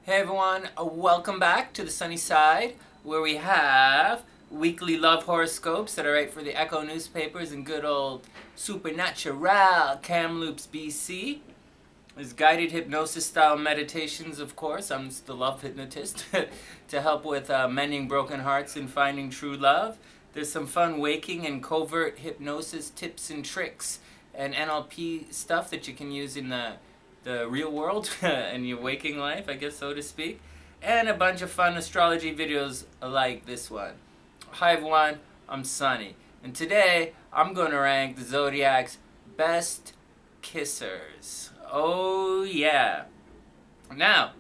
Hey everyone, welcome back to the sunny side where we have weekly love horoscopes that are right for the Echo newspapers and good old supernatural Kamloops, BC. There's guided hypnosis style meditations, of course. I'm just the love hypnotist to help with mending broken hearts and finding true love. There's some fun waking and covert hypnosis tips and tricks and NLP stuff that you can use in the real world and your waking life, I guess so to speak. And a bunch of fun astrology videos like this one. Hi everyone, I'm Sonny. And today I'm going to rank the Zodiac's best kissers. Oh yeah. Now,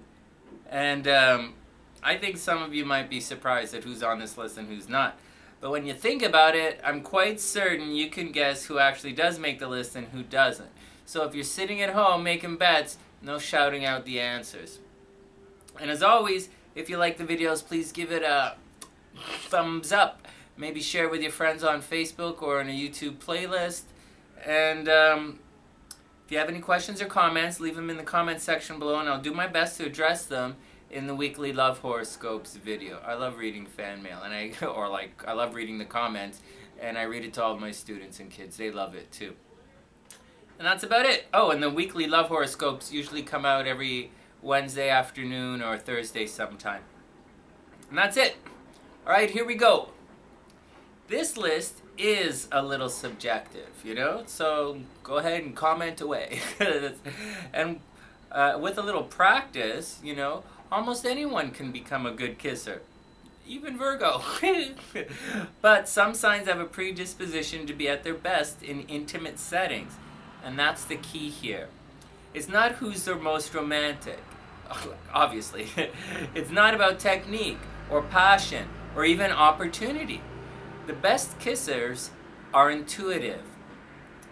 and I think some of you might be surprised at who's on this list and who's not. But when you think about it, I'm quite certain you can guess who actually does make the list and who doesn't. So if you're sitting at home making bets, no shouting out the answers. And as always, if you like the videos, please give it a thumbs up. Maybe share with your friends on Facebook or in a YouTube playlist. And if you have any questions or comments, leave them in the comment section below and I'll do my best to address them in the weekly love horoscopes video. I love reading fan mail and I love reading the comments, and I read it to all of my students and kids. They love it too. And that's about it. Oh, and the weekly love horoscopes usually come out every Wednesday afternoon or Thursday sometime. And that's it. All right, here we go. This list is a little subjective, so go ahead and comment away. And with a little practice, almost anyone can become a good kisser. Even Virgo. But some signs have a predisposition to be at their best in intimate settings. And that's the key here. It's not who's the most romantic, obviously. It's not about technique or passion or even opportunity. The best kissers are intuitive.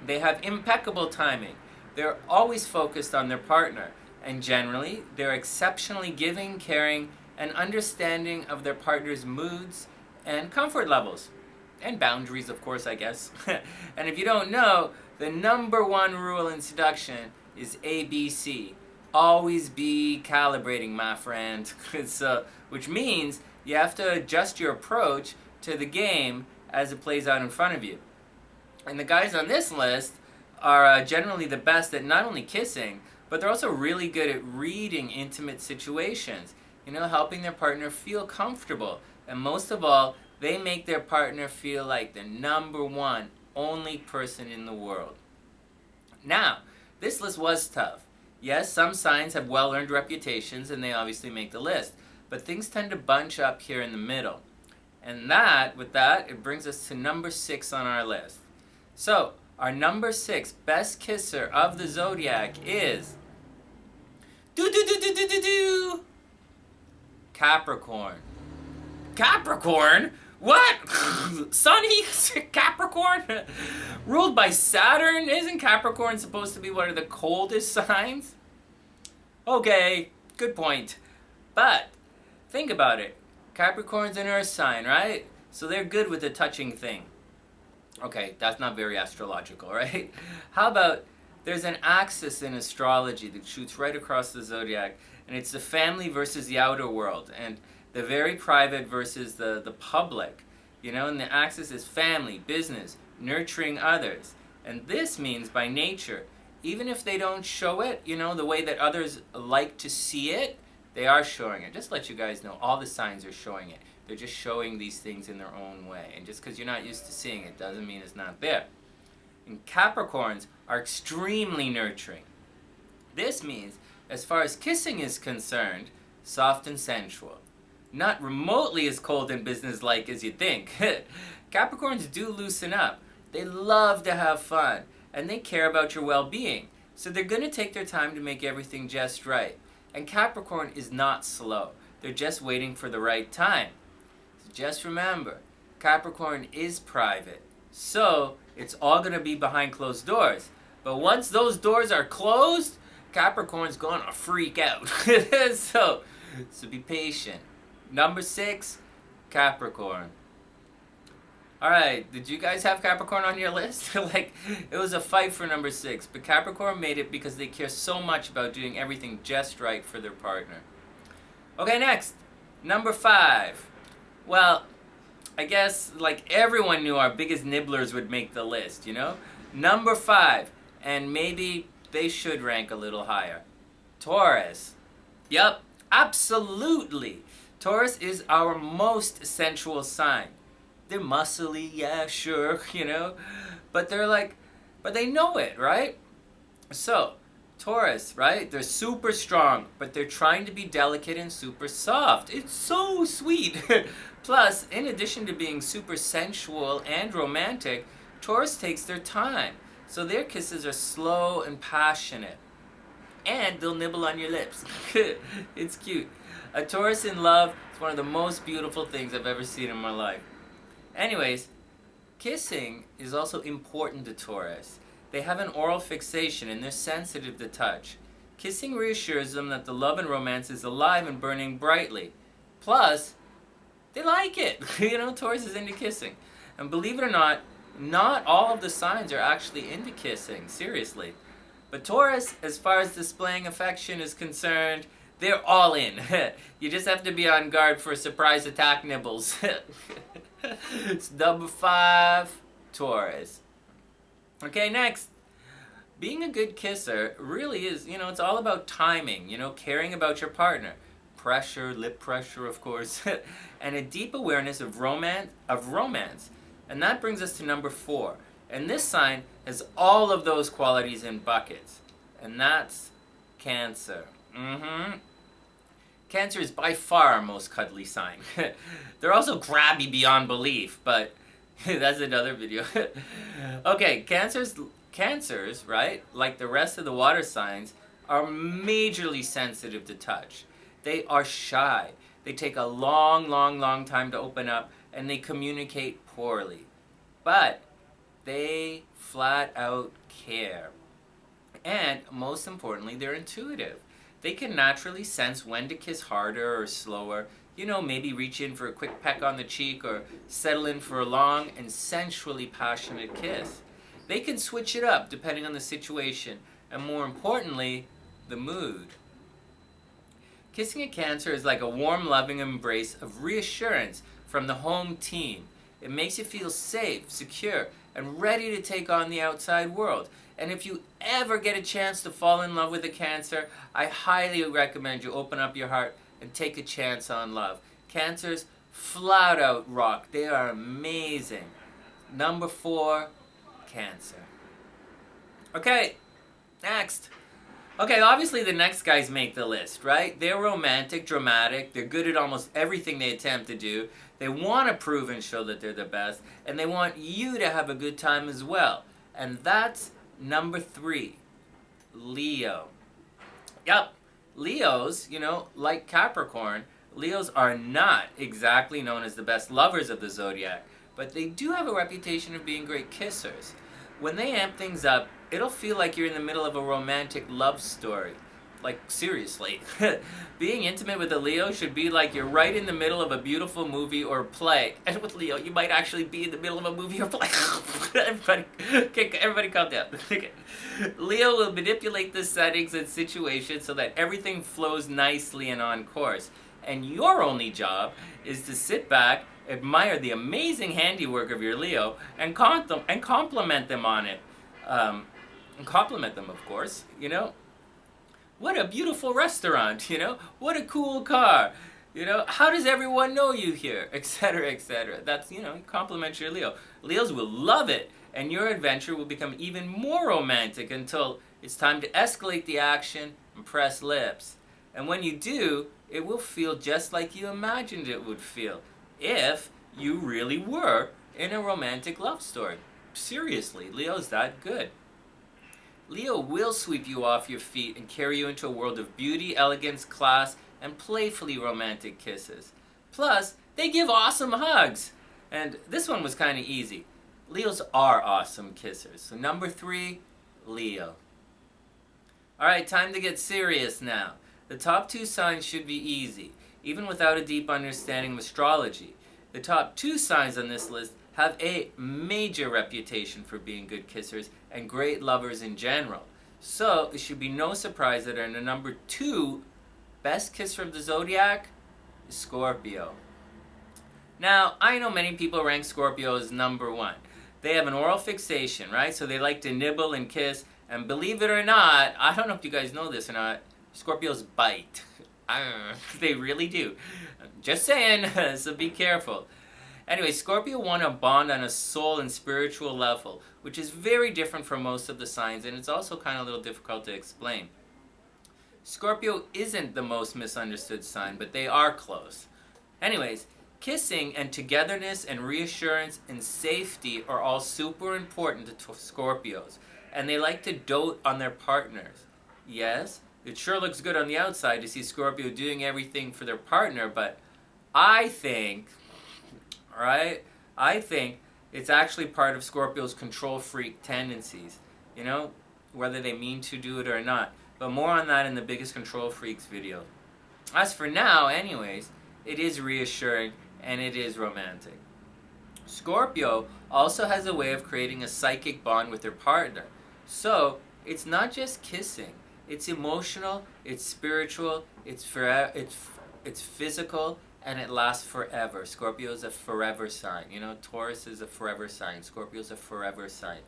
They have impeccable timing. They're always focused on their partner. And generally, they're exceptionally giving, caring, and understanding of their partner's moods and comfort levels. And boundaries, of course, I guess. And if you don't know, the number one rule in seduction is ABC. Always be calibrating, my friend. Which means you have to adjust your approach to the game as it plays out in front of you. And the guys on this list are generally the best at not only kissing, but they're also really good at reading intimate situations. Helping their partner feel comfortable. And most of all, they make their partner feel like the number one, only person in the world. Now, this list was tough. Yes, some signs have well-earned reputations and they obviously make the list. But things tend to bunch up here in the middle. And with that, it brings us to number 6 on our list. So, our number 6 best kisser of the Zodiac is Capricorn. Capricorn? What? Sonny? Capricorn? Ruled by Saturn? Isn't Capricorn supposed to be one of the coldest signs? Okay, good point. But, think about it. Capricorn's an earth sign, right? So they're good with the touching thing. Okay, that's not very astrological, right? How about there's an axis in astrology that shoots right across the zodiac, and it's the family versus the outer world, and the very private versus the public. And the axis is family, business, nurturing others. And this means by nature, even if they don't show it, the way that others like to see it, they are showing it. Just to let you guys know, all the signs are showing it. They're just showing these things in their own way. And just because you're not used to seeing it doesn't mean it's not there. And Capricorns are extremely nurturing. This means, as far as kissing is concerned, soft and sensual. Not remotely as cold and businesslike as you think. Capricorns do loosen up. They love to have fun. And they care about your well-being. So they're going to take their time to make everything just right. And Capricorn is not slow. They're just waiting for the right time. So just remember, Capricorn is private. So it's all going to be behind closed doors. But once those doors are closed, Capricorn's going to freak out. So be patient. Number 6, Capricorn. Alright, did you guys have Capricorn on your list? It was a fight for number 6, but Capricorn made it because they care so much about doing everything just right for their partner. Okay, next. Number 5. Well, I guess like everyone knew our biggest nibblers would make the list, you know? Number 5. And maybe they should rank a little higher. Taurus. Yep, absolutely. Taurus is our most sensual sign. They're muscly, yeah, sure, you know? But but they know it, right? So, Taurus, right? They're super strong, but they're trying to be delicate and super soft. It's so sweet. Plus, in addition to being super sensual and romantic, Taurus takes their time. So their kisses are slow and passionate. And they'll nibble on your lips. It's cute. A Taurus in love is one of the most beautiful things I've ever seen in my life. Anyways, kissing is also important to Taurus. They have an oral fixation and they're sensitive to touch. Kissing reassures them that the love and romance is alive and burning brightly. Plus, they like it. You know, Taurus is into kissing. And believe it or not all of the signs are actually into kissing, seriously. But Taurus, as far as displaying affection is concerned, they're all in. You just have to be on guard for surprise attack nibbles. It's number 5, Taurus. Okay, next. Being a good kisser really is, it's all about timing, caring about your partner. Pressure, lip pressure, of course, and a deep awareness of romance. And that brings us to number 4. And this sign has all of those qualities in buckets. And that's Cancer. Cancer is by far our most cuddly sign. They're also grabby beyond belief, but that's another video. Okay, cancers, right, like the rest of the water signs, are majorly sensitive to touch. They are shy. They take a long time to open up, and they communicate poorly. But they flat out care. And most importantly, they're intuitive. They can naturally sense when to kiss harder or slower, maybe reach in for a quick peck on the cheek or settle in for a long and sensually passionate kiss. They can switch it up depending on the situation and, more importantly, the mood. Kissing a Cancer is like a warm, loving embrace of reassurance from the home team. It makes you feel safe, secure, and ready to take on the outside world. And if you ever get a chance to fall in love with a Cancer, I highly recommend you open up your heart and take a chance on love. Cancers flat out rock. They are amazing. Number 4, Cancer. Okay, next. Okay, obviously the next guys make the list, right? They're romantic, dramatic, they're good at almost everything they attempt to do. They want to prove and show that they're the best, and they want you to have a good time as well. And that's number 3, Leo. Yep, Leos, like Capricorn, Leos are not exactly known as the best lovers of the zodiac, but they do have a reputation of being great kissers. When they amp things up, it'll feel like you're in the middle of a romantic love story. Like, seriously. Being intimate with a Leo should be like you're right in the middle of a beautiful movie or play. And with Leo, you might actually be in the middle of a movie or play. Everybody calm down. Okay. Leo will manipulate the settings and situations so that everything flows nicely and on course. And your only job is to sit back, admire the amazing handiwork of your Leo, and compliment them on it. And compliment them, of course, What a beautiful restaurant, What a cool car, How does everyone know you here, etc., etc. That's, compliment your Leo. Leos will love it, and your adventure will become even more romantic until it's time to escalate the action and press lips. And when you do, it will feel just like you imagined it would feel if you really were in a romantic love story. Seriously, Leo's that good. Leo will sweep you off your feet and carry you into a world of beauty, elegance, class, and playfully romantic kisses. Plus, they give awesome hugs. And this one was kind of easy. Leos are awesome kissers. So number 3, Leo. Alright, time to get serious now. The top 2 signs should be easy, even without a deep understanding of astrology. The top 2 signs on this list have a major reputation for being good kissers and great lovers in general. So it should be no surprise that our number 2 Best kisser of the Zodiac? Scorpio. Now, I know many people rank Scorpio as number one. They have an oral fixation, right? So they like to nibble and kiss. And believe it or not, I don't know if you guys know this or not, Scorpios bite. They really do. Just saying, so be careful. Anyway, Scorpio want to bond on a soul and spiritual level, which is very different from most of the signs, and it's also kind of a little difficult to explain. Scorpio isn't the most misunderstood sign, but they are close. Anyways, kissing and togetherness and reassurance and safety are all super important to Scorpios, and they like to dote on their partners. Yes, it sure looks good on the outside to see Scorpio doing everything for their partner, but I think it's actually part of Scorpio's control freak tendencies, whether they mean to do it or not. But more on that in the Biggest Control Freaks video. As for now, anyways, it is reassuring and it is romantic. Scorpio also has a way of creating a psychic bond with their partner. So, it's not just kissing. It's emotional, it's spiritual, it's physical, and it lasts forever. Scorpio is a forever sign. Taurus is a forever sign. Scorpio is a forever sign.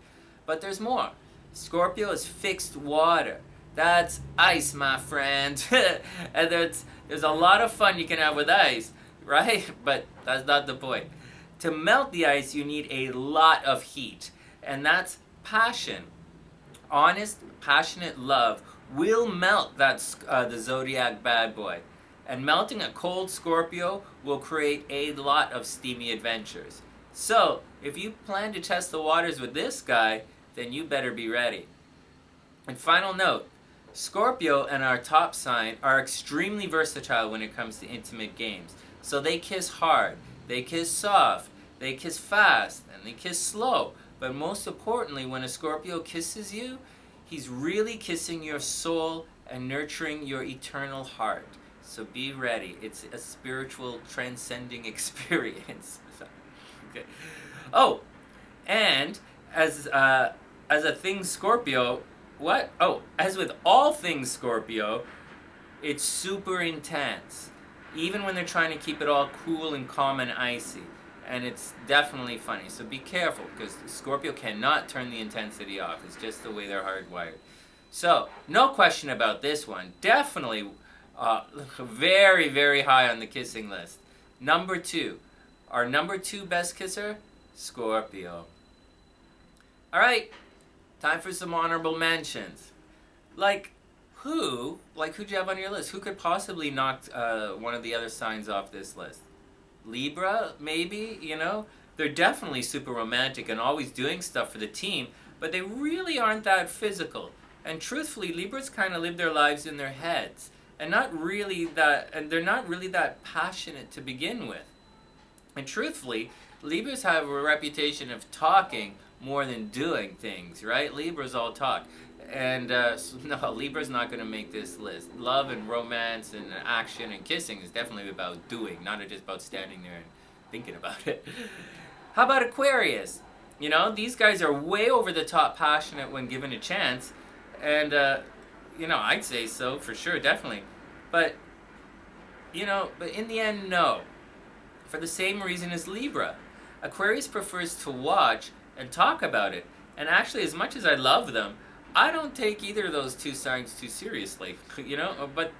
But there's more. Scorpio is fixed water. That's ice, my friend. And there's a lot of fun you can have with ice, right? But that's not the point. To melt the ice, you need a lot of heat. And that's passion. Honest, passionate love will melt the Zodiac bad boy. And melting a cold Scorpio will create a lot of steamy adventures. So, if you plan to test the waters with this guy, then you better be ready. And final note, Scorpio and our top sign are extremely versatile when it comes to intimate games. So they kiss hard, they kiss soft, they kiss fast, and they kiss slow. But most importantly, when a Scorpio kisses you, he's really kissing your soul and nurturing your eternal heart. So be ready. It's a spiritual, transcending experience. Okay. Oh, and as a thing Scorpio, what? Oh, as with all things Scorpio, it's super intense. Even when they're trying to keep it all cool and calm and icy. And it's definitely funny. So be careful, because Scorpio cannot turn the intensity off. It's just the way they're hardwired. So, no question about this one. Definitely very, very high on the kissing list. Number 2. Our number 2 best kisser? Scorpio. Alright, time for some honorable mentions. Who'd you have on your list? Who could possibly knock one of the other signs off this list? Libra, maybe, They're definitely super romantic and always doing stuff for the team, but they really aren't that physical. And truthfully, Libras kind of live their lives in their heads. And they're not really that passionate to begin with. And truthfully, Libras have a reputation of talking more than doing things, right? Libras all talk. And no, Libra's not going to make this list. Love and romance and action and kissing is definitely about doing, not just about standing there and thinking about it. How about Aquarius? These guys are way over the top passionate when given a chance. And, I'd say so, for sure, definitely. But in the end, no. For the same reason as Libra. Aquarius prefers to watch and talk about it. And actually, as much as I love them, I don't take either of those two signs too seriously, but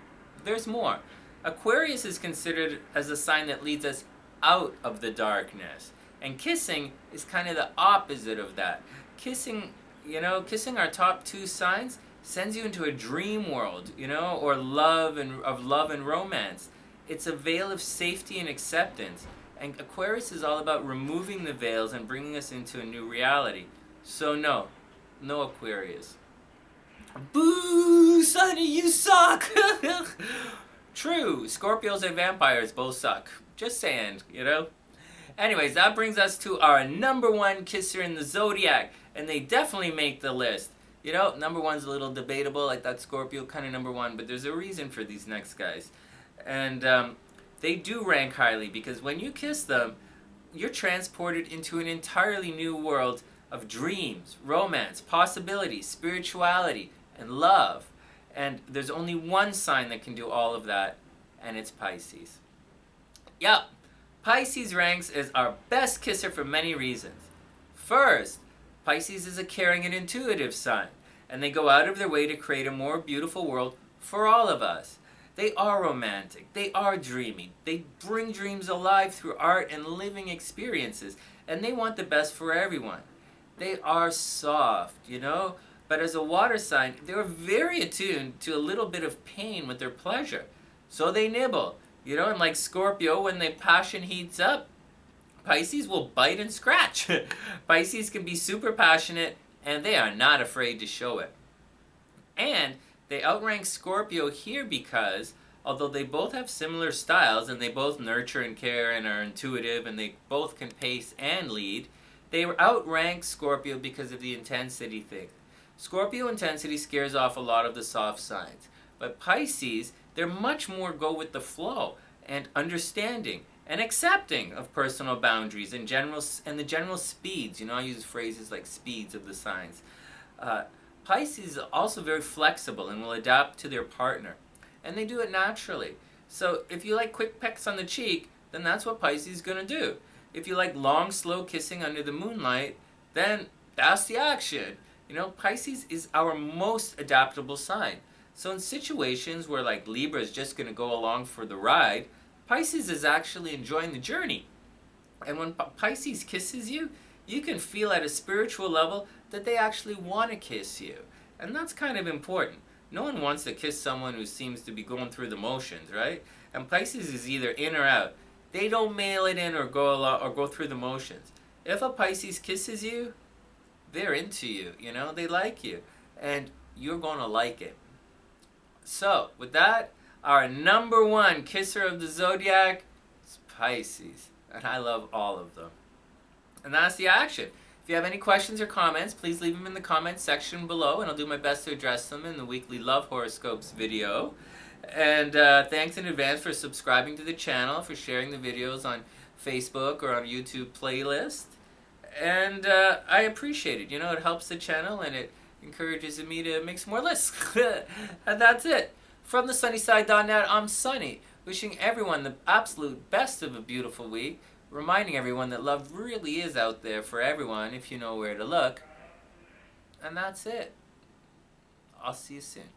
there's more. Aquarius is considered as a sign that leads us out of the darkness. And kissing is kind of the opposite of that. Kissing our top 2 signs sends you into a dream world, or love and romance. It's a veil of safety and acceptance. And Aquarius is all about removing the veils and bringing us into a new reality. So no Aquarius. Boo, Sonny, you suck! True, Scorpios and vampires both suck. Just saying, Anyways, that brings us to our number 1 kisser in the Zodiac. And they definitely make the list. Number 1's a little debatable, like that Scorpio kind of number 1. But there's a reason for these next guys. And they do rank highly because when you kiss them, you're transported into an entirely new world of dreams, romance, possibilities, spirituality, and love. And there's only one sign that can do all of that, and it's Pisces. Yep, Pisces ranks as our best kisser for many reasons. First, Pisces is a caring and intuitive sign, and they go out of their way to create a more beautiful world for all of us. They are romantic, they are dreamy, they bring dreams alive through art and living experiences, and they want the best for everyone. They are soft, but as a water sign, they're very attuned to a little bit of pain with their pleasure. So they nibble, and like Scorpio, when their passion heats up, Pisces will bite and scratch. Pisces can be super passionate, and they are not afraid to show it. And they outrank Scorpio here because, although they both have similar styles, and they both nurture and care and are intuitive, and they both can pace and lead, they outrank Scorpio because of the intensity thing. Scorpio intensity scares off a lot of the soft signs. But Pisces, they're much more go with the flow and understanding and accepting of personal boundaries and the general speeds. I use phrases like speeds of the signs. Pisces is also very flexible and will adapt to their partner. And they do it naturally. So if you like quick pecks on the cheek, then that's what Pisces is going to do. If you like long, slow kissing under the moonlight, then that's the action. Pisces is our most adaptable sign. So in situations where like Libra is just going to go along for the ride, Pisces is actually enjoying the journey. And when Pisces kisses you, you can feel at a spiritual level that they actually want to kiss you. And that's kind of important. No one wants to kiss someone who seems to be going through the motions, right? And Pisces is either in or out. They don't mail it in or go through the motions. If a Pisces kisses you, they're into you, they like you. And you're going to like it. So, with that, our number one kisser of the Zodiac is Pisces. And I love all of them. And that's the action. If you have any questions or comments, please leave them in the comments section below, and I'll do my best to address them in the weekly Love Horoscopes video. And thanks in advance for subscribing to the channel, for sharing the videos on Facebook or on YouTube playlist. And I appreciate it. It helps the channel, and it encourages me to make some more lists. And that's it. From thesunnyside.net, I'm Sonny, wishing everyone the absolute best of a beautiful week, reminding everyone that love really is out there for everyone if you know where to look. And that's it. I'll see you soon.